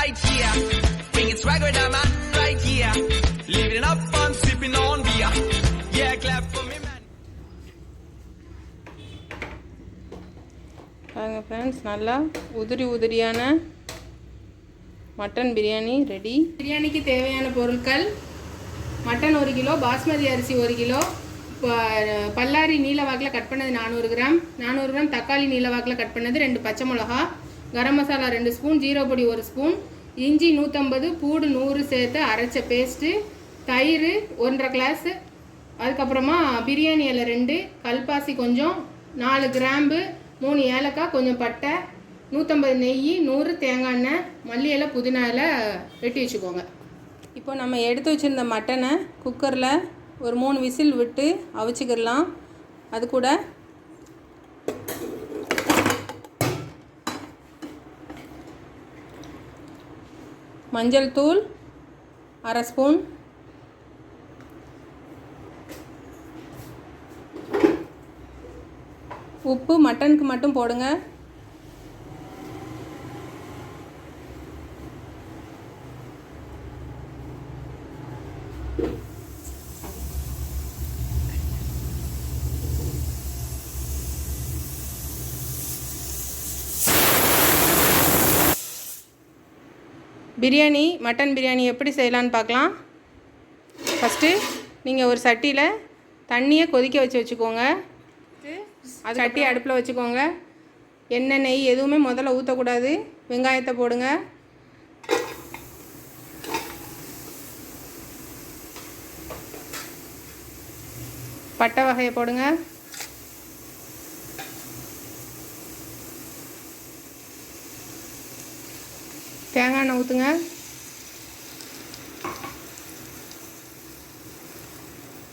right here. Bringing swag with a man right here. Living up, I'm sipping on beer. Yeah, clap for me, man. பாருங்க friends, நல்லா உதிரியான mutton biryani ready. பிரியாணிக்கு தேவையான பொருட்கள்: mutton 1 kilo, basmati அரிசி 1 kilo, பல்லாரி நீல வாக்கில் cut பண்ணது 400 கிராம், 400 கிராம் தக்காளி நீல வாக்கில் கட் பண்ணது, 2 பச்சை மிளகா, கரம் மசாலா 2 ஸ்பூன், ஜீரோ பொடி 1 ஸ்பூன், இஞ்சி 150, பூடு 100 சேர்த்து அரைச்ச பேஸ்ட்டு, தயிர் 1.5 கிளாஸ், அதுக்கப்புறமா பிரியாணி இலை 2, கல்பாசி கொஞ்சம், 4 கிராம்பு, 3 ஏலக்காய், கொஞ்சம் பட்டை, 150 நெய், 100 தேங்காய் எண்ணெய், மல்லி இலை, புதினா இலை வெட்டி வச்சுக்கோங்க. இப்போ நம்ம எடுத்து வச்சுருந்த மட்டனை குக்கரில் ஒரு 3 விசில் விட்டு அவிச்சிக்கிடலாம். அது கூட மஞ்சள் தூள் 1/2 ஸ்பூன், உப்பு மட்டனுக்கு மட்டும் போடுங்க. மட்டன் பிரியாணி எப்படி செய்யலான்னு பார்க்கலாம். ஃபஸ்ட்டு நீங்கள் ஒரு சட்டியில் தண்ணியை கொதிக்க வச்சுக்கோங்க. அது சட்டி அடுப்பில் வச்சுக்கோங்க. எண்ணெய் நெய் எதுவுமே முதல்ல ஊற்றக்கூடாது. வெங்காயத்தை போடுங்க. பட்டை வகையை போடுங்க. தேங்காய் எண்ணெய் ஊற்றுங்க.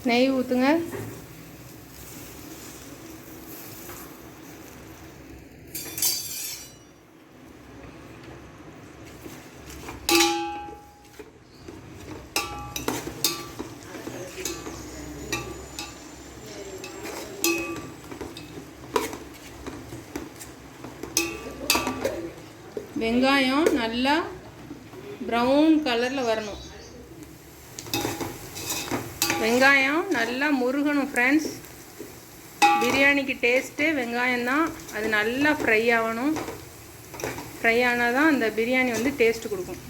நெய் ஊற்றுங்க. வெங்காயம் நல்லா ப்ரௌன் கலரில் வரணும். வெங்காயம் நல்லா முருகணும் ஃப்ரெண்ட்ஸ். பிரியாணிக்கு டேஸ்ட்டு வெங்காயம் தான். அது நல்லா ஃப்ரை ஆகணும். ஃப்ரை ஆனால் தான் அந்த பிரியாணி வந்து டேஸ்ட்டு கொடுக்கும்.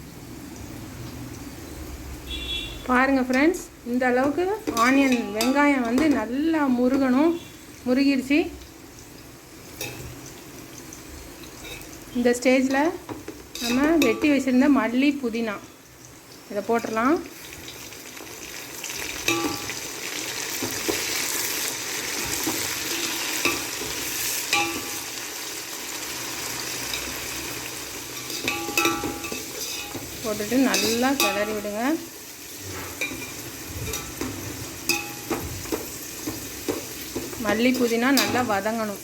பாருங்கள் ஃப்ரெண்ட்ஸ், இந்த அளவுக்கு ஆனியன் வெங்காயம் வந்து நல்லா முருகணும். முருகிடுச்சு. இந்த ஸ்டேஜில் நம்ம வெட்டி வச்சுருந்த மல்லி புதினா இதை போட்டுடலாம். போட்டுட்டு நல்லா கிளறி விடுங்க. மல்லி புதினா நல்லா வதங்கணும்.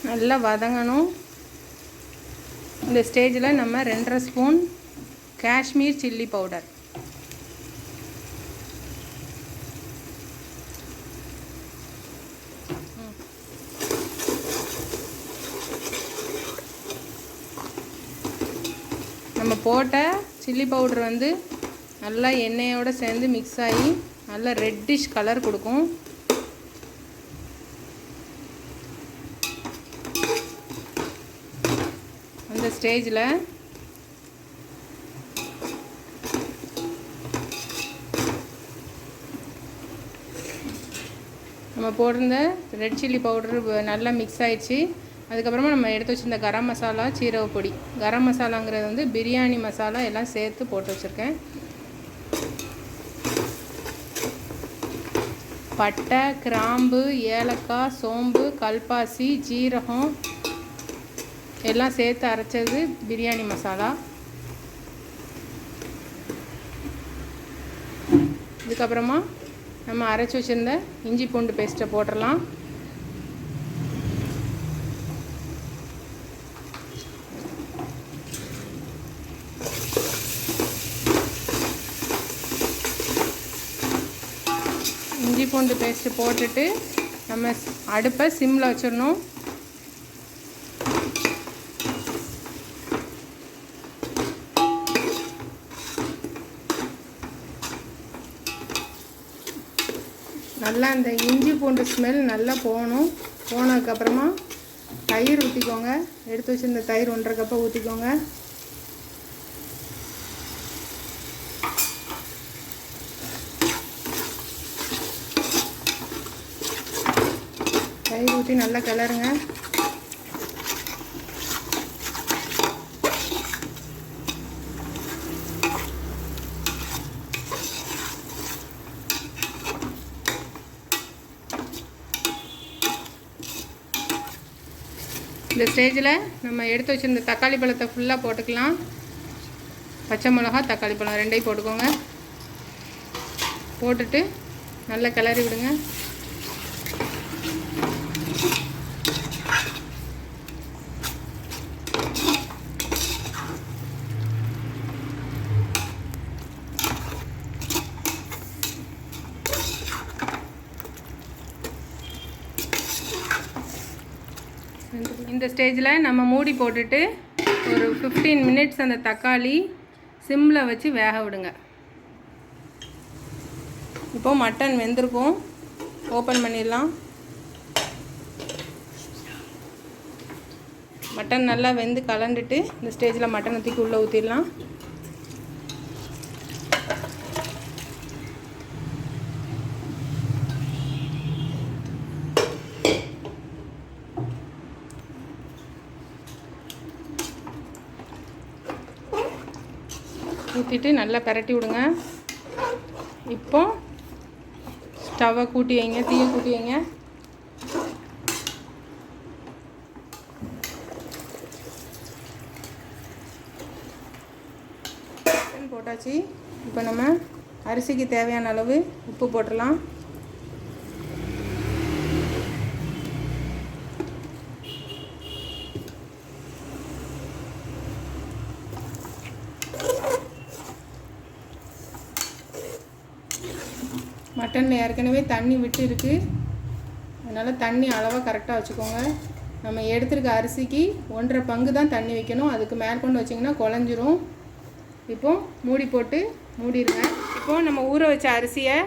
நல்லா வதங்கணும். இந்த ஸ்டேஜில் நம்ம 2.5 ஸ்பூன் காஷ்மீர் சில்லி பவுடர், நம்ம போட்ட சில்லி பவுடர் வந்து நல்லா எண்ணெயோடு சேர்ந்து மிக்ஸ் ஆகி நல்லா ரெட்டிஷ் கலர் கொடுக்கும். அந்த ஸ்டேஜில் நம்ம போட்டிருந்த ரெட் சில்லி பவுடர் நல்லா மிக்ஸ் ஆயிடுச்சு. அதுக்கப்புறமா நம்ம எடுத்து வச்சுருந்த கரம் மசாலா, சீரக பொடி. கரம் மசாலாங்கிறது வந்து பிரியாணி மசாலா எல்லாம் சேர்த்து போட்டு வச்சுருக்கேன். பட்டை, கிராம்பு, ஏலக்காய், சோம்பு, கல்பாசி, ஜீரகம் எல்லாம் சேர்த்து அரைச்சது பிரியாணி மசாலா. இதுக்கப்புறமா நம்ம அரைச்சி வச்சுருந்த இஞ்சி பூண்டு பேஸ்ட்டை போட்டுடலாம். இஞ்சி பூண்டு பேஸ்ட்டு போட்டுட்டு நம்ம அடுப்பை சிம்மில் வச்சிடணும். நல்லா அந்த இஞ்சி பூண்டு ஸ்மெல் நல்லா போகணும். போனதுக்கப்புறமா தயிர் ஊற்றிக்கோங்க. எடுத்து வச்சுருந்த தயிர் 1.5 கப்பை ஊற்றிக்கோங்க. தயிர் ஊற்றி நல்லா கிளறுங்க. இந்த ஸ்டேஜில் நம்ம எடுத்து வச்சுருந்த தக்காளி பழத்தை ஃபுல்லாக போட்டுக்கலாம். பச்சை மிளகா, தக்காளி பழம் 2ஐயும் போட்டுக்கோங்க. போட்டுட்டு நல்லா கிளறி விடுங்க. இந்த ஸ்டேஜில் நம்ம மூடி போட்டுட்டு ஒரு 15 மினிட்ஸ் அந்த தக்காளி சிம்மில் வச்சு வேக விடுங்க. இப்போது மட்டன் வெந்திருக்கும். ஓப்பன் பண்ணிடலாம். மட்டன் நல்லா வெந்து கலந்துட்டு இந்த ஸ்டேஜில் மட்டனை தூக்கி உள்ளே ஊற்றிடலாம். ஊற்றிட்டு நல்லா பரட்டி விடுங்க. இப்போ ஸ்டவ்வை கூட்டி வைங்க, தீயை கூட்டி வைங்க. போட்டாச்சு. இப்போ நம்ம அரிசிக்கு தேவையான அளவு உப்பு போட்டுடலாம். மட்டனில் ஏற்கனவே தண்ணி விட்டு இருக்குது. அதனால் தண்ணி அளவாக கரெக்டாக வச்சுக்கோங்க. நம்ம எடுத்துருக்க அரிசிக்கு 1.5 பங்கு தான் தண்ணி வைக்கணும். அதுக்கு மேற்கொண்டு வச்சிங்கன்னா குழஞ்சிரும். இப்போது மூடி போட்டு மூடிடுங்க. இப்போது நம்ம ஊற வச்ச அரிசியை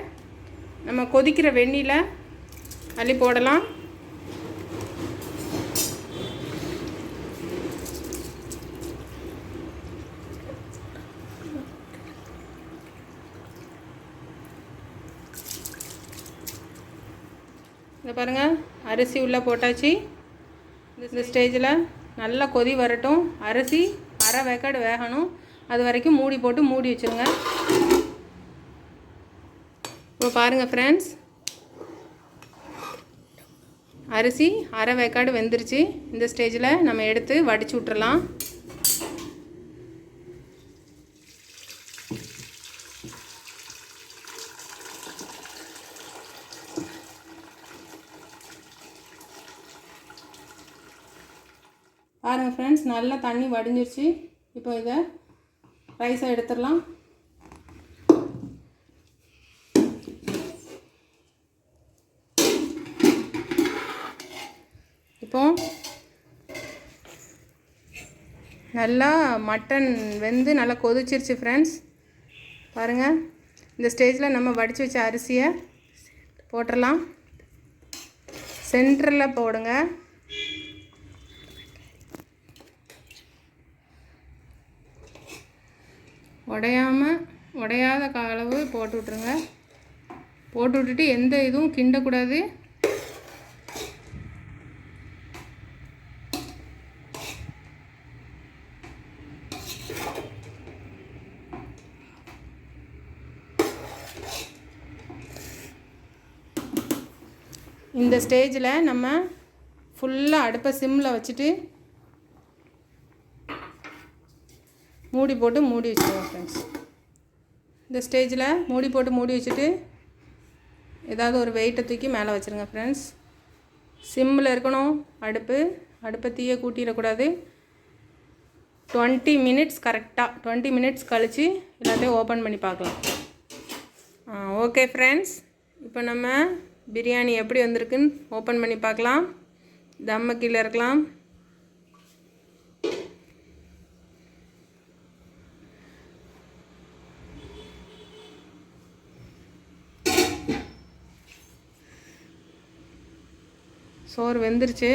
நம்ம கொதிக்கிற வெந்நில அள்ளி போடலாம். இதை பாருங்கள், அரிசி உள்ளே போட்டாச்சு. இந்த ஸ்டேஜில் நல்லா கொதி வரட்டும். அரிசி அரை வேக்காடு வேகணும். அது வரைக்கும் மூடி போட்டு மூடி வச்சுருங்க. இப்போ பாருங்கள் ஃப்ரெண்ட்ஸ், அரிசி அரை வேக்காடு வெந்துருச்சு. இந்த ஸ்டேஜில் நம்ம எடுத்து வடித்து விட்டுறலாம். பாருங்கள் ஃப்ரெண்ட்ஸ், நல்லா தண்ணி வடிஞ்சிருச்சு. இப்போ இதை ரைஸை எடுத்துடலாம். இப்போ நல்லா மட்டன் வெந்து நல்லா கொதிச்சிருச்சு ஃப்ரெண்ட்ஸ். பாருங்கள், இந்த ஸ்டேஜில் நம்ம வடித்து வச்ச அரிசியை போட்டுடலாம். சென்டரில் போடுங்க. உடையாத அளவு போட்டு விட்ருங்க. போட்டு விட்டுட்டு எந்த இதுவும் கிண்டக்கூடாது. இந்த ஸ்டேஜில் நம்ம ஃபுல்லாக அடுப்பை சிம்மில் வச்சுட்டு மூடி போட்டு மூடி வச்சுருவோம் ஃப்ரெண்ட்ஸ். இந்த ஸ்டேஜில் மூடி போட்டு மூடி வச்சுட்டு ஏதாவது ஒரு வெயிட்டை தூக்கி மேலே வச்சுருங்க ஃப்ரெண்ட்ஸ். சிம்மில் இருக்கணும் அடுப்பை தீயை கூட்டிடக்கூடாது. 20 மினிட்ஸ் கரெக்டாக 20 மினிட்ஸ் கழித்து எல்லாத்தையும் ஓப்பன் பண்ணி பார்க்கலாம். ஓகே ஃப்ரெண்ட்ஸ், இப்போ நம்ம பிரியாணி எப்படி வந்திருக்குன்னு ஓப்பன் பண்ணி பார்க்கலாம். தம்மை கீழே இருக்கலாம். சோறு வெந்துருச்சு.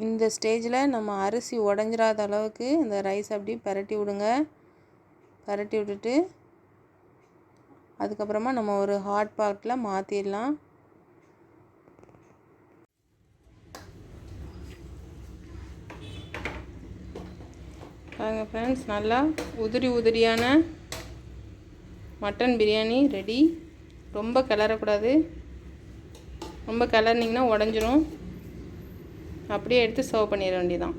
இந்த ஸ்டேஜில் நம்ம அரிசி உடஞ்சிராத அளவுக்கு இந்த ரைஸ் அப்படி பரட்டி விடுங்க. பரட்டி விட்டுட்டு அதுக்கப்புறமா நம்ம ஒரு ஹாட் பாட்டில் மாற்றிடலாம். பாருங்கள் ஃப்ரெண்ட்ஸ், நல்லா உதிரியான மட்டன் பிரியாணி ரெடி. ரொம்ப கிளறக்கூடாது. ரொம்ப கிளறினீங்கன்னா உடஞ்சிரும். அப்படியே எடுத்து சர்வ் பண்ணிட வேண்டியதான்.